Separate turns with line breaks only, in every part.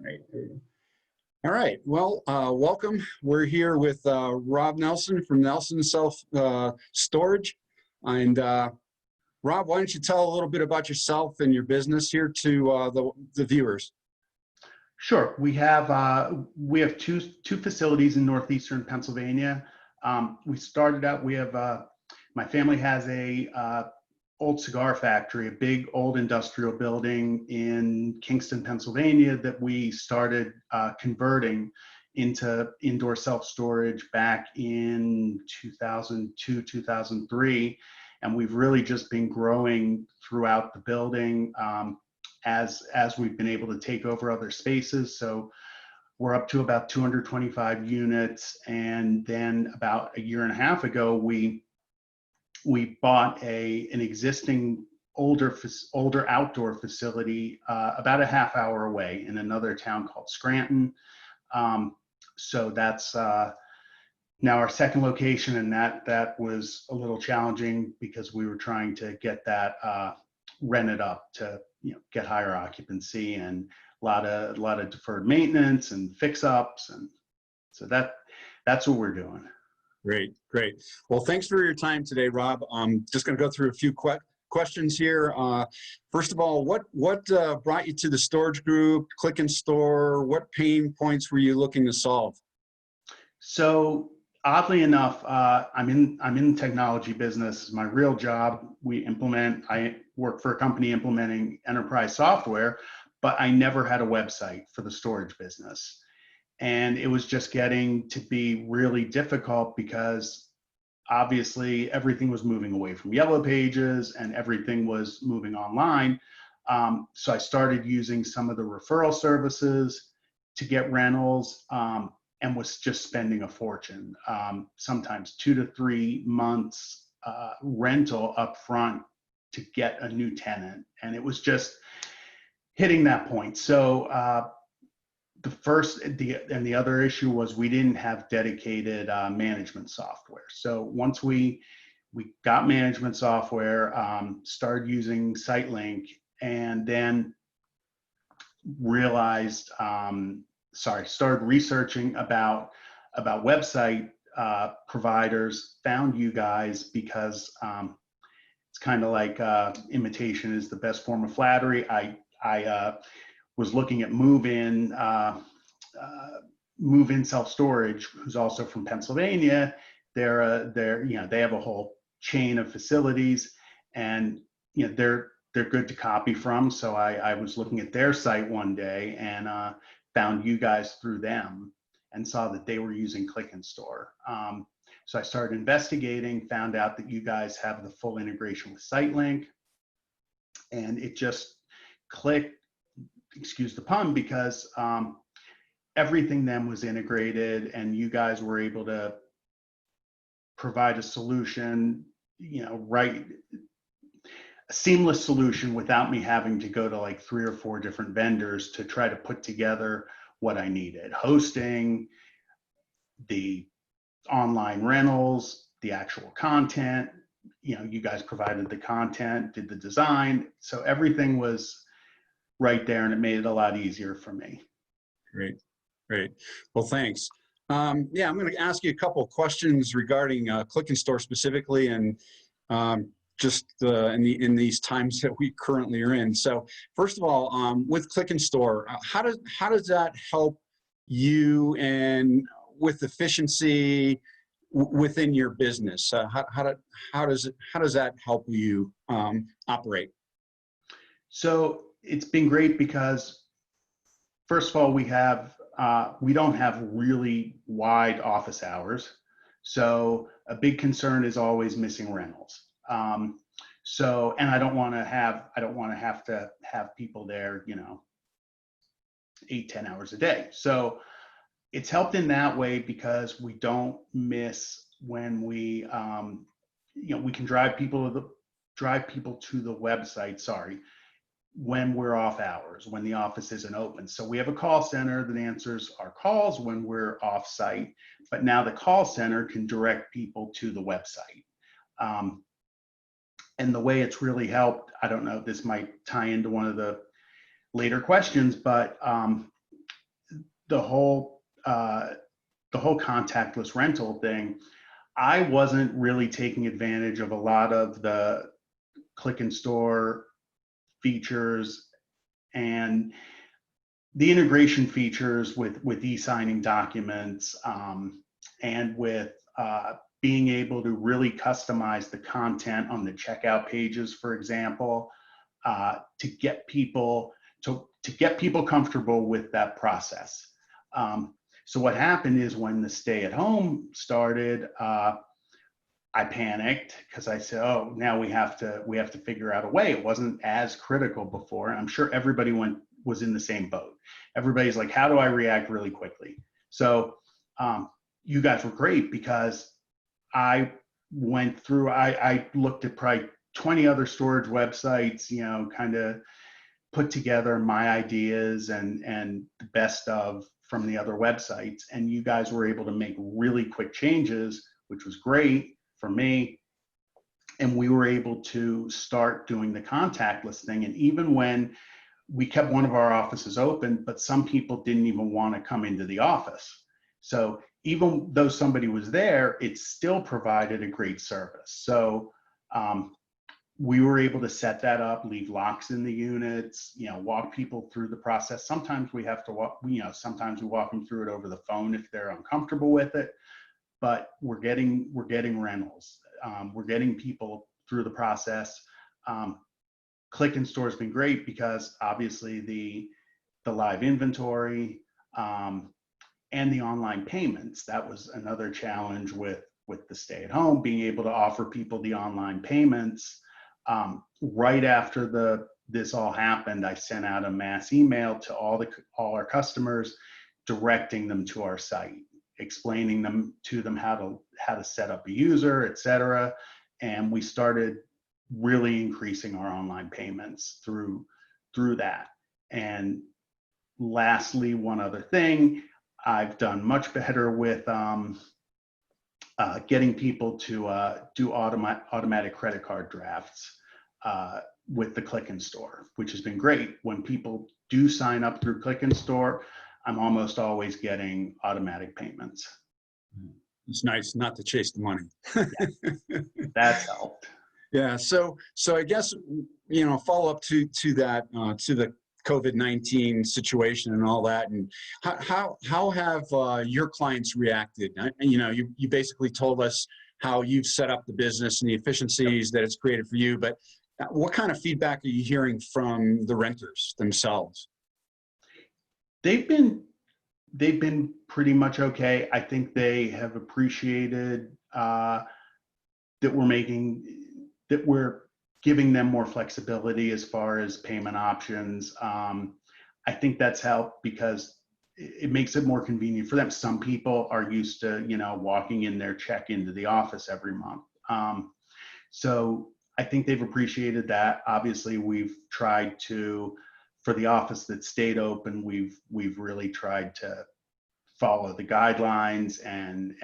Right. All right. Well, welcome. We're here with Rob Nelson from Nelson Self Storage. And Rob, why don't you tell a little bit about yourself and your business here to the viewers?
Sure. We have two facilities in northeastern Pennsylvania. We started out. We have my family has a old cigar factory, a big old industrial building in Kingston, Pennsylvania, that we started converting into indoor self-storage back in 2002, 2003. And we've really just been growing throughout the building as we've been able to take over other spaces. So we're up to about 225 units. And then about a year and a half ago, we bought an existing older outdoor facility about a half hour away in another town called Scranton. So that's now our second location, and that was a little challenging because we were trying to get that rented up to get higher occupancy, and a lot of deferred maintenance and fix ups, and so that's what we're doing.
Great, great. Well, thanks for your time today, Rob. I'm just going to go through a few questions here. First of all, what brought you to the Storage Group, ClickandStor? What pain points were you looking to solve?
So oddly enough, I'm in the technology business. My real job, I work for a company implementing enterprise software, but I never had a website for the storage business. And it was just getting to be really difficult because obviously everything was moving away from Yellow Pages and everything was moving online. So I started using some of the referral services to get rentals and was just spending a fortune, sometimes 2 to 3 months rental up front to get a new tenant. And it was just hitting that point. So the other issue was we didn't have dedicated management software. So once we got management software, started using SiteLink, and then realized, started researching about website providers, found you guys because it's kind of like imitation is the best form of flattery. I was looking at Move-In Self-Storage, who's also from Pennsylvania. They have a whole chain of facilities, and they're good to copy from. So I was looking at their site one day and found you guys through them and saw that they were using ClickandStor. So I started investigating, found out that you guys have the full integration with SiteLink, and it just clicked. Excuse the pun, because everything then was integrated, and you guys were able to provide a solution, a seamless solution without me having to go to like 3 or 4 different vendors to try to put together what I needed: hosting, the online rentals, the actual content. You guys provided the content, did the design, so everything was right there, and it made it a lot easier for me.
Great, great. Well, thanks. Yeah, I'm going to ask you a couple of questions regarding ClickandStor specifically, and just in these times that we currently are in. So, first of all, with ClickandStor, how does that help you and with efficiency within your business? How does that help you operate?
So it's been great because, first of all, we don't have really wide office hours. So a big concern is always missing rentals. And I don't want to have to have people there, 8, 10 hours a day. So it's helped in that way because we don't miss when we can drive people to the website, when we're off hours, when the office isn't open. So we have a call center that answers our calls when we're off site, but now the call center can direct people to the website. And the way it's really helped, I don't know, this might tie into one of the later questions, but the whole contactless rental thing, I wasn't really taking advantage of a lot of the click and store features and the integration features with e-signing documents, and with being able to really customize the content on the checkout pages, for example, to get people comfortable with that process. So what happened is when the stay-at-home started, I panicked because I said, "Oh, now we have to figure out a way." It wasn't as critical before. I'm sure everybody was in the same boat. Everybody's like, "How do I react really quickly?" So you guys were great because I went through. I looked at probably 20 other storage websites, kind of put together my ideas and the best of from the other websites, and you guys were able to make really quick changes, which was great for me. And we were able to start doing the contactless thing. And even when we kept one of our offices open, but some people didn't even want to come into the office. So even though somebody was there, it still provided a great service. So we were able to set that up, leave locks in the units, walk people through the process. Sometimes we have to walk, sometimes we walk them through it over the phone if they're uncomfortable with it. But we're getting rentals. We're getting people through the process. Click and Store has been great because obviously the live inventory and the online payments. That was another challenge with the stay at home, being able to offer people the online payments. Right after this all happened, I sent out a mass email to all our customers, directing them to our site, explaining to them how to set up a user, etc. And we started really increasing our online payments through that. And lastly, one other thing, I've done much better with getting people to do automatic credit card drafts with the Click and Store, which has been great. When people do sign up through Click and Store, I'm almost always getting automatic payments.
It's nice not to chase the money.
Yeah, that's helped.
Yeah. So I guess, follow up to that, to the COVID-19 situation and all that, and how have your clients reacted? You basically told us how you've set up the business and the efficiencies that it's created for you, but what kind of feedback are you hearing from the renters themselves?
They've been pretty much okay. I think they have appreciated that we're giving them more flexibility as far as payment options. I think that's helped because it makes it more convenient for them. Some people are used to, walking in their check into the office every month. So I think they've appreciated that. Obviously, we've tried to, for the office that stayed open, we've really tried to follow the guidelines and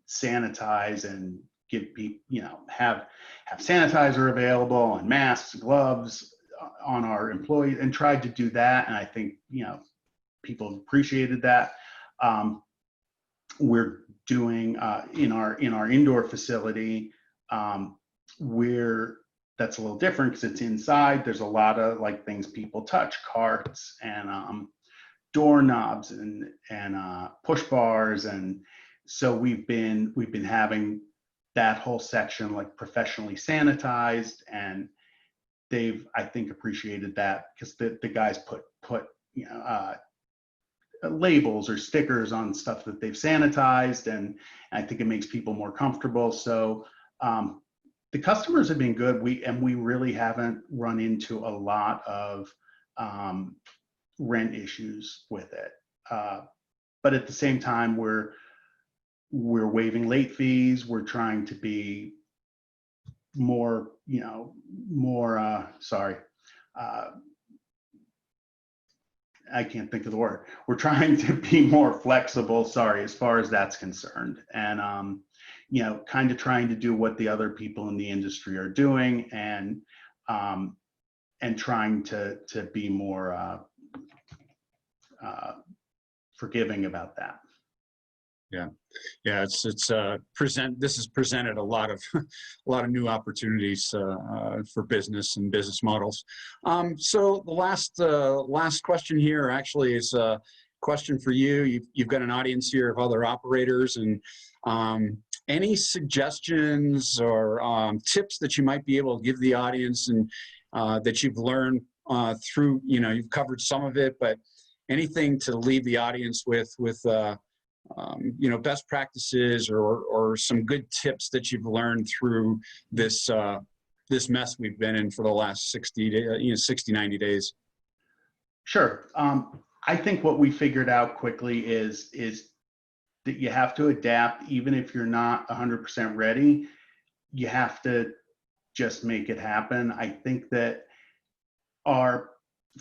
sanitize and give people, have sanitizer available and masks, gloves on our employees, and tried to do that. And I think, people appreciated that. We're doing in our indoor facility, that's a little different because it's inside. There's a lot of things people touch, carts and doorknobs and push bars, and so we've been having that whole section professionally sanitized, and they've, I think, appreciated that because the guys put labels or stickers on stuff that they've sanitized, and I think it makes people more comfortable. So the customers have been good. We really haven't run into a lot of rent issues with it. But at the same time, we're waiving late fees. We're trying to be more, I can't think of the word. We're trying to be more flexible, as far as that's concerned. And, kind of trying to do what the other people in the industry are doing, and trying to be more forgiving about that.
Yeah, yeah. This has presented a lot of a lot of new opportunities for business and business models. So the last question here actually is a question for you. You've got an audience here of other operators, and any suggestions or tips that you might be able to give the audience, and that you've learned through, you've covered some of it, but anything to leave the audience with best practices or some good tips that you've learned through this this mess we've been in for the last 90 days.
Sure. I think what we figured out quickly is that you have to adapt. Even if you're not 100% ready, you have to just make it happen. I think that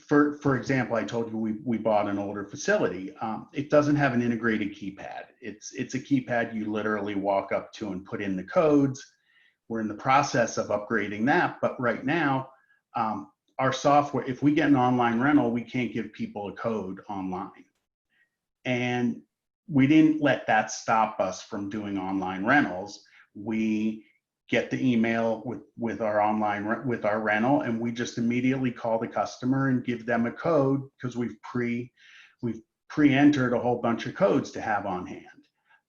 for example, I told you we bought an older facility. It doesn't have an integrated keypad. It's a keypad you literally walk up to and put in the codes. We're in the process of upgrading that, but right now, our software, if we get an online rental, we can't give people a code online. And we didn't let that stop us from doing online rentals. We get the email with our rental, and we just immediately call the customer and give them a code, because we've pre-entered a whole bunch of codes to have on hand.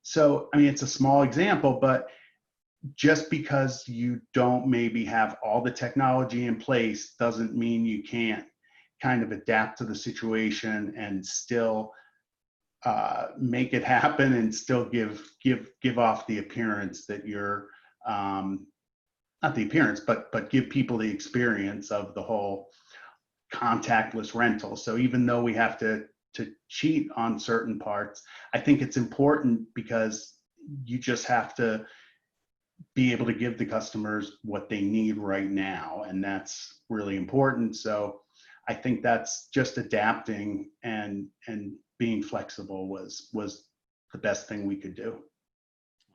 So, I mean, it's a small example, but just because you don't maybe have all the technology in place doesn't mean you can't kind of adapt to the situation and still make it happen, and still give off the appearance that you're not the appearance, but give people the experience of the whole contactless rental. So even though we have to cheat on certain parts, I think it's important, because you just have to be able to give the customers what they need right now, and that's really important. So I think that's just adapting and being flexible was the best thing we could do.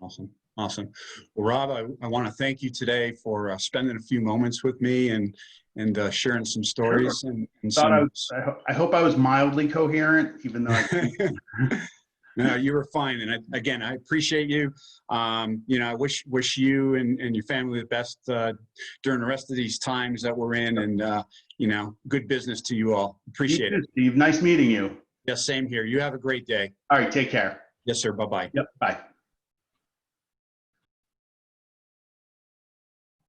Awesome. Awesome. Well, Rob, I want to thank you today for spending a few moments with me and sharing some stories.
Sure.
And
I hope I was mildly coherent, even though
No, you were fine. And again, I appreciate you. I wish you and your family the best during the rest of these times that we're in, and good business to you all. Appreciate it.
Steve, nice meeting you.
Yes, same here. You have a great day.
All right, take care.
Yes, sir. Bye-bye.
Yep, bye.